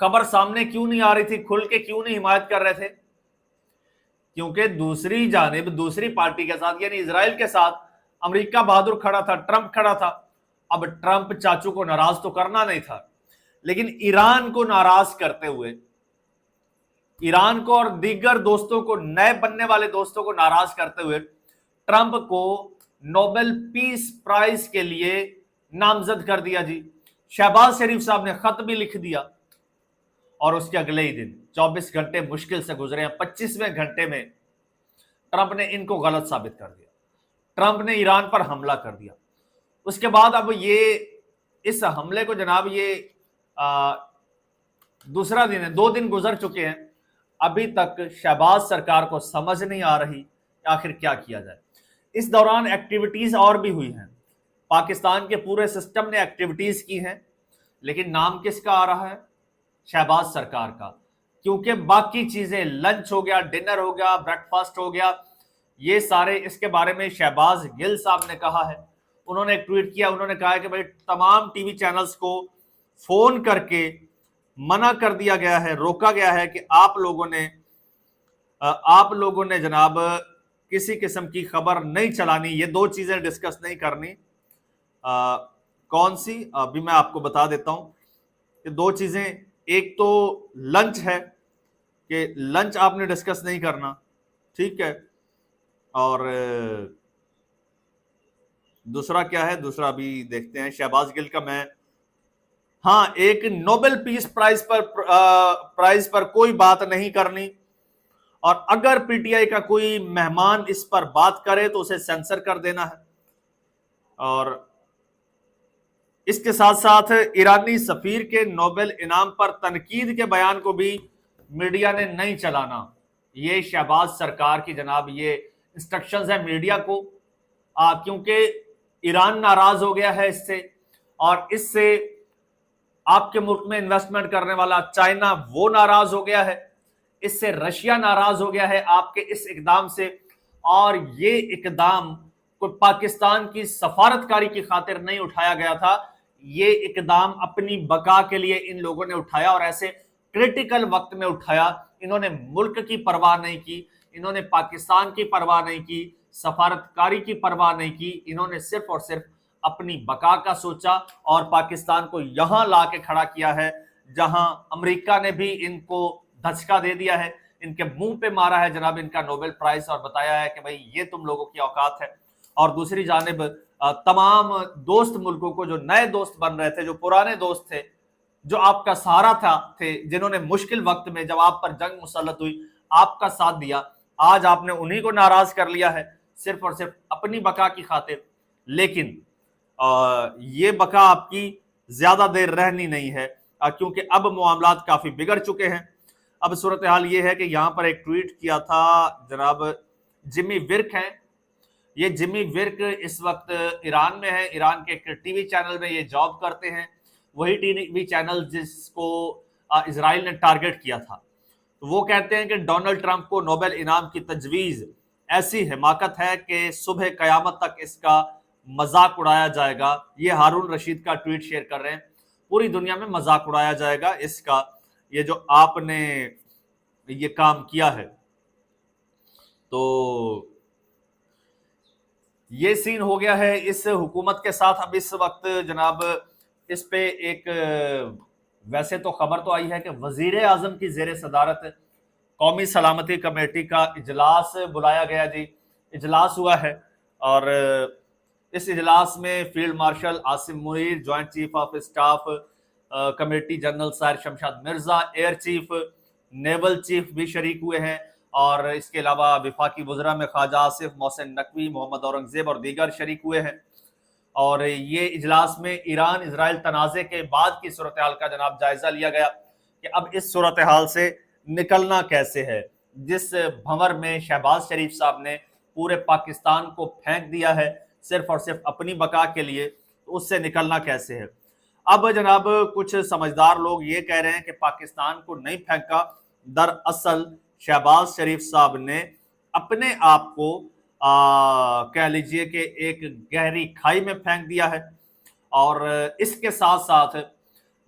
خبر سامنے کیوں نہیں آ رہی تھی, کھل کے کیوں نہیں حمایت کر رہے تھے؟ کیونکہ دوسری جانب دوسری پارٹی کے ساتھ یعنی اسرائیل کے ساتھ امریکہ بہادر کھڑا تھا, ٹرمپ کھڑا تھا. اب ٹرمپ چاچو کو ناراض تو کرنا نہیں تھا, لیکن ایران کو ناراض کرتے ہوئے, ایران کو اور دیگر دوستوں کو, نئے بننے والے دوستوں کو ناراض کرتے ہوئے ٹرمپ کو نوبل پیس پرائز کے لیے نامزد کر دیا جی. شہباز شریف صاحب نے خط بھی لکھ دیا, اور اس کے اگلے ہی دن 24 گھنٹے مشکل سے گزرے ہیں, 25ویں گھنٹے میں ٹرمپ نے ان کو غلط ثابت کر دیا. ٹرمپ نے ایران پر حملہ کر دیا. اس کے بعد اب یہ اس حملے کو جناب یہ دوسرا دن ہے, 2 دن گزر چکے ہیں, ابھی تک شہباز سرکار کو سمجھ نہیں آ رہی آخر کیا کیا جائے. اس دوران ایکٹیویٹیز اور بھی ہوئی ہیں, پاکستان کے پورے سسٹم نے ایکٹیویٹیز کی ہیں, لیکن نام کس کا آ رہا ہے؟ شہباز سرکار کا. کیونکہ باقی چیزیں, لنچ ہو گیا, ڈنر ہو گیا, بریک فاسٹ ہو گیا, یہ سارے اس کے بارے میں شہباز گل صاحب نے کہا ہے. انہوں نے ایک ٹویٹ کیا, انہوں نے کہا کہ بھائی تمام ٹی وی چینلز کو فون کر کے منع کر دیا گیا ہے, روکا گیا ہے کہ آپ لوگوں نے جناب کسی قسم کی خبر نہیں چلانی, یہ 2 چیزیں ڈسکس نہیں کرنی. کون سی؟ ابھی میں آپ کو بتا دیتا ہوں کہ 2 چیزیں, ایک تو لنچ ہے کہ لنچ آپ نے ڈسکس نہیں کرنا, ٹھیک ہے, اور دوسرا کیا ہے, دوسرا بھی دیکھتے ہیں شہباز گل کا. میں ہاں, ایک نوبل پیس پرائز پر کوئی بات نہیں کرنی, اور اگر پی ٹی آئی کا کوئی مہمان اس پر بات کرے تو اسے سینسر کر دینا ہے. اور اس کے ساتھ ساتھ ایرانی سفیر کے نوبل انعام پر تنقید کے بیان کو بھی میڈیا نے نہیں چلانا. یہ شہباز سرکار کی جناب یہ انسٹرکشنز ہیں میڈیا کو, کیونکہ ایران ناراض ہو گیا ہے اس سے, اور اس سے آپ کے ملک میں انویسٹمنٹ کرنے والا چائنا وہ ناراض ہو گیا ہے, اس سے رشیا ناراض ہو گیا ہے آپ کے اس اقدام سے. اور یہ اقدام کوئی پاکستان کی سفارتکاری کی خاطر نہیں اٹھایا گیا تھا, یہ اقدام اپنی بقا کے لیے ان لوگوں نے اٹھایا, اور ایسے کریٹیکل وقت میں اٹھایا. انہوں نے ملک کی پرواہ نہیں کی, انہوں نے پاکستان کی پرواہ نہیں کی, سفارتکاری کی پرواہ نہیں کی, انہوں نے صرف اور صرف اپنی بقا کا سوچا, اور پاکستان کو یہاں لا کے کھڑا کیا ہے جہاں امریکہ نے بھی ان کو دھچکا دے دیا ہے, ان کے منہ پہ مارا ہے جناب ان کا نوبل پرائز, اور بتایا ہے کہ بھائی یہ تم لوگوں کی اوقات ہے. اور دوسری جانب تمام دوست ملکوں کو, جو نئے دوست بن رہے تھے, جو پرانے دوست تھے, جو آپ کا سہارا تھے, جنہوں نے مشکل وقت میں جب آپ پر جنگ مسلط ہوئی آپ کا ساتھ دیا, آج آپ نے انہی کو ناراض کر لیا ہے صرف اور صرف اپنی بقا کی خاطر. لیکن یہ بقا آپ کی زیادہ دیر رہنی نہیں ہے, کیونکہ اب معاملات کافی بگڑ چکے ہیں. اب صورتحال یہ ہے کہ یہاں پر ایک ٹویٹ کیا تھا جناب جمی ورک ہیں, یہ جمی ورک اس وقت ایران میں ہے, ایران کے ایک ٹی وی چینل میں یہ جاب کرتے ہیں, وہی ٹی وی چینل جس کو اسرائیل نے ٹارگٹ کیا تھا. وہ کہتے ہیں کہ ڈونلڈ ٹرمپ کو نوبل انعام کی تجویز ایسی حماقت ہے کہ صبح قیامت تک اس کا مذاق اڑایا جائے گا. یہ ہارون رشید کا ٹویٹ شیئر کر رہے ہیں, پوری دنیا میں مذاق اڑایا جائے گا اس کا, یہ جو آپ نے یہ کام کیا ہے. تو یہ سین ہو گیا ہے اس حکومت کے ساتھ. اب اس وقت جناب اس پہ ایک ویسے تو خبر تو آئی ہے کہ وزیر اعظم کی زیر صدارت قومی سلامتی کمیٹی کا اجلاس بلایا گیا جی, اجلاس ہوا ہے, اور اس اجلاس میں field marshal Asim Munir, joint chief of staff committee general Sahir Shamshad Mirza, air chief, naval chief بھی شریک ہوئے ہیں, اور اس کے علاوہ وفاقی وزراء میں خواجہ آصف, محسن نقوی, محمد اورنگزیب اور دیگر شریک ہوئے ہیں. اور یہ اجلاس میں ایران اسرائیل تنازع کے بعد کی صورتحال کا جناب جائزہ لیا گیا کہ اب اس صورتحال سے نکلنا کیسے ہے, جس بھنور میں شہباز شریف صاحب نے پورے پاکستان کو پھینک دیا ہے صرف اور صرف اپنی بقا کے لیے, اس سے نکلنا کیسے ہے. اب جناب کچھ سمجھدار لوگ یہ کہہ رہے ہیں کہ پاکستان کو نہیں پھینکا, دراصل شہباز شریف صاحب نے اپنے آپ کو کہہ لیجئے کہ ایک گہری کھائی میں پھینک دیا ہے. اور اس کے ساتھ ساتھ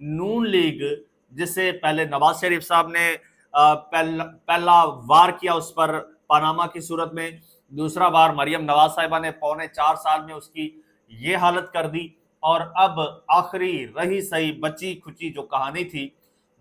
نون لیگ جس سے پہلے نواز شریف صاحب نے پہلا وار کیا اس پر پاناما کی صورت میں، دوسرا وار مریم نواز صاحبہ نے 4.25 سال میں اس کی یہ حالت کر دی، اور اب آخری رہی سہی بچی کھچی جو کہانی تھی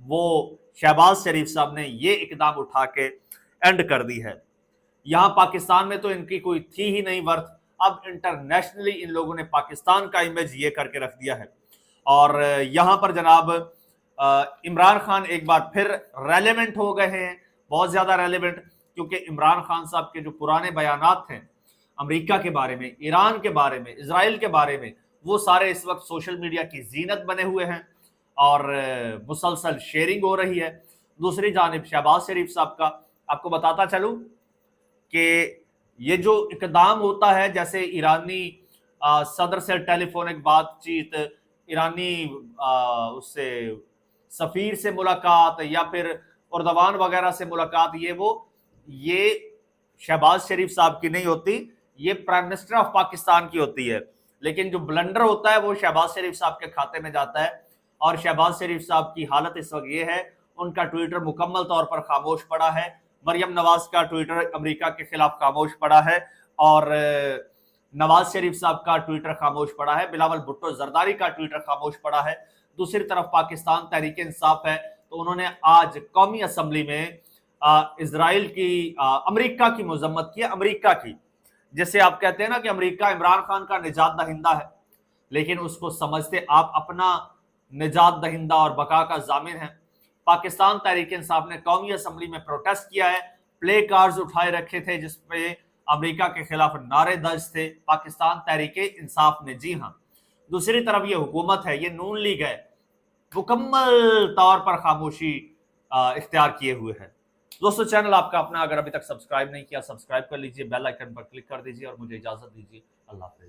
وہ شہباز شریف صاحب نے یہ اقدام اٹھا کے اینڈ کر دی ہے۔ یہاں پاکستان میں تو ان کی کوئی تھی ہی نہیں ورتھ، اب انٹرنیشنلی ان لوگوں نے پاکستان کا امیج یہ کر کے رکھ دیا ہے، اور یہاں پر جناب عمران خان ایک بار پھر ریلیونٹ ہو گئے ہیں، بہت زیادہ ریلیونٹ، کیونکہ عمران خان صاحب کے جو پرانے بیانات تھے امریکہ کے بارے میں، ایران کے بارے میں، اسرائیل کے بارے میں، وہ سارے اس وقت سوشل میڈیا کی زینت بنے ہوئے ہیں اور مسلسل شیئرنگ ہو رہی ہے۔ دوسری جانب شہباز شریف صاحب کا آپ کو بتاتا چلوں کہ یہ جو اقدام ہوتا ہے، جیسے ایرانی صدر سے ٹیلی فونک بات چیت، ایرانی اس سے سفیر سے ملاقات، یا پھر اردوان وغیرہ سے ملاقات، یہ شہباز شریف صاحب کی نہیں ہوتی، یہ پرائم منسٹر آف پاکستان کی ہوتی ہے، لیکن جو بلنڈر ہوتا ہے وہ شہباز شریف صاحب کے کھاتے میں جاتا ہے، اور شہباز شریف صاحب کی حالت اس وقت یہ ہے، ان کا ٹویٹر مکمل طور پر خاموش پڑا ہے، مریم نواز کا ٹویٹر امریکہ کے خلاف خاموش پڑا ہے، اور نواز شریف صاحب کا ٹویٹر خاموش پڑا ہے، بلاول بھٹو زرداری کا ٹویٹر خاموش پڑا ہے۔ دوسری طرف پاکستان تحریک انصاف ہے، تو انہوں نے آج قومی اسمبلی میں اسرائیل کی امریکہ کی مذمت کی، امریکہ کی، جیسے آپ کہتے ہیں نا کہ امریکہ عمران خان کا نجات دہندہ ہے، لیکن اس کو سمجھتے آپ اپنا نجات دہندہ اور بقا کا ضامن ہے۔ پاکستان تحریک انصاف نے قومی اسمبلی میں پروٹیسٹ کیا ہے، پلے کارڈز اٹھائے رکھے تھے جس پہ امریکہ کے خلاف نعرے درج تھے پاکستان تحریک انصاف نے، جی ہاں۔ دوسری طرف یہ حکومت ہے، یہ نون لیگ ہے، مکمل طور پر خاموشی اختیار کیے ہوئے ہے۔ دوستو چینل آپ کا اپنا اگر ابھی تک سبسکرائب نہیں کیا، سبسکرائب کر لیجئے، بیل آئیکن پر کلک کر دیجئے، اور مجھے اجازت دیجئے، اللہ حافظ۔